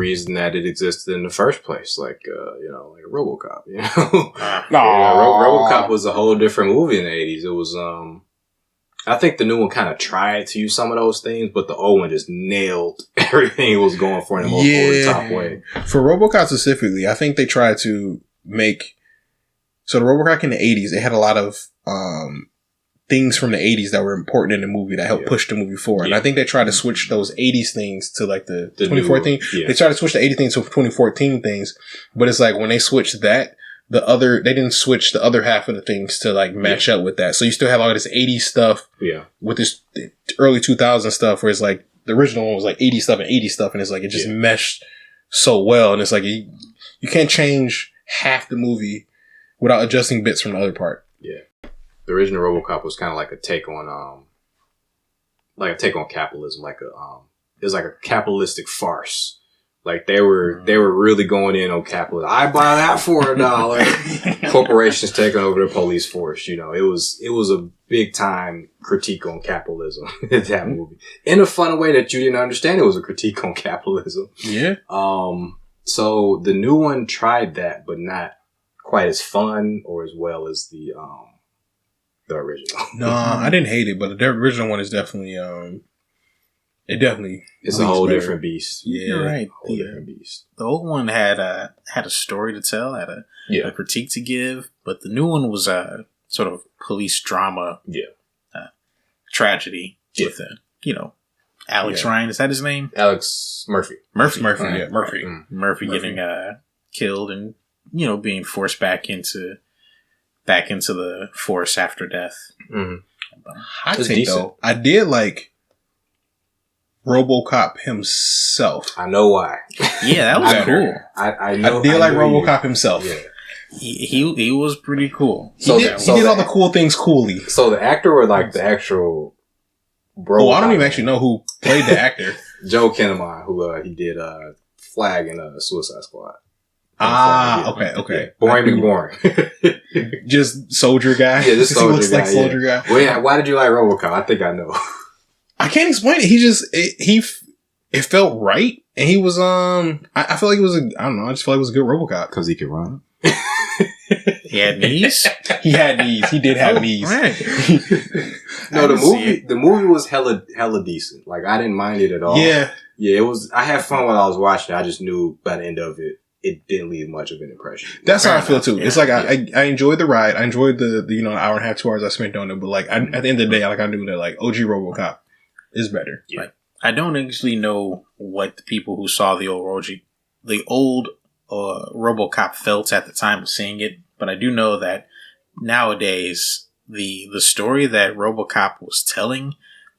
reason that it existed in the first place, like like Robocop. Robocop was a whole different movie in the 80s. It was I think the new one kind of tried to use some of those things, but the old one just nailed everything it was going for in the most over-the-top way. For Robocop specifically, I think they tried to make... So the Robocop in the 80s, it had a lot of things from the 80s that were important in the movie that helped push the movie forward. And I think they tried to switch those 80s things to like the 2014. They tried to switch the 80 things to 2014 things, but it's like when they switched that, they didn't switch the other half of the things to like match up with that. So you still have all this 80s stuff with this early 2000 stuff where it's like the original one was like 80 stuff and 80 stuff, and it's like it just meshed so well. And it's like you can't change half the movie without adjusting bits from the other part. Yeah. The original Robocop was kind of like a take on capitalism, it was like a capitalistic farce. Like they were really going in on capitalism. I buy that for $1. Corporations taking over the police force. It was a big time critique on capitalism in that movie. In a fun way that you didn't understand it was a critique on capitalism. Yeah. So the new one tried that, but not quite as fun or as well as the original. No, I didn't hate it, but the original one is definitely it's a whole different beast. Yeah, you're right. The old one had a story to tell, had a critique to give, but the new one was a sort of police drama, tragedy with Alex Ryan. Is that his name? Alex Murphy. Murphy Getting killed and being forced back into the force after death. I think though, I did like Robocop himself. I know why. Yeah, that was cool. I did like Robocop himself. Yeah. He was pretty cool. He did all the cool things coolly. So the actor or like the actual Robocop? I don't even actually know who played the actor. Joe Kinnaman, who he did Flag in Suicide Squad. Okay. Boring. Just soldier guy. Yeah, just soldier guy. Looks like soldier guy. Well, yeah, why did you like Robocop? I think I know. I can't explain it. It felt right, and he was I feel like it was I don't know. I just feel like it was a good Robocop because he could run. He had knees. He had knees. He did have knees. Right. No, the movie was hella decent. Like I didn't mind it at all. Yeah. It was. I had fun while I was watching it. I just knew by the end of it, it didn't leave much of an impression. That's how I feel too. Yeah. It's like I enjoyed the ride. I enjoyed the hour and a half, 2 hours I spent on it. But like at the end of the day, I knew that like OG Robocop is better. Yeah. Like, I don't actually know what the people who saw the old Robocop felt at the time of seeing it, but I do know that nowadays the story that Robocop was telling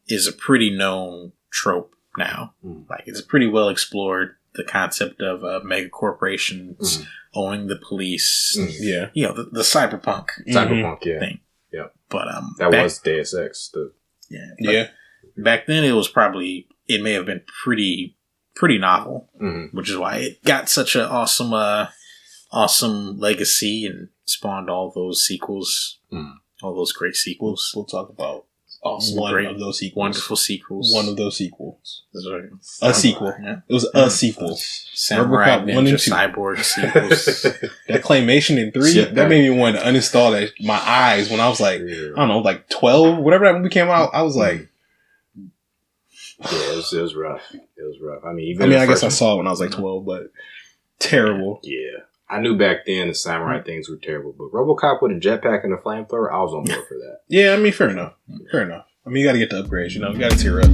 is a pretty known trope now. Like it's pretty well explored. The concept of mega corporations owning the police. Yeah. The cyberpunk thing. Yeah. But that was Deus Ex. Back then it may have been pretty novel, which is why it got such an awesome legacy and spawned all those sequels, all those great sequels. We'll talk about one of those sequels. Wonderful sequels. One of those sequels. A sequel. Yeah. It was a sequel. Samurai Ninja Cyborg sequels. That claymation in 3, that made me want to uninstall my eyes when I was like, I don't know, like 12, whatever that movie came out. I was like, it was rough. It was rough. I guess I saw it when I was like 12, but terrible. Yeah. I knew back then the samurai things were terrible, but RoboCop with a jetpack and a flamethrower, I was on board for that. Yeah, fair enough. You got to get the upgrades, you got to tear up.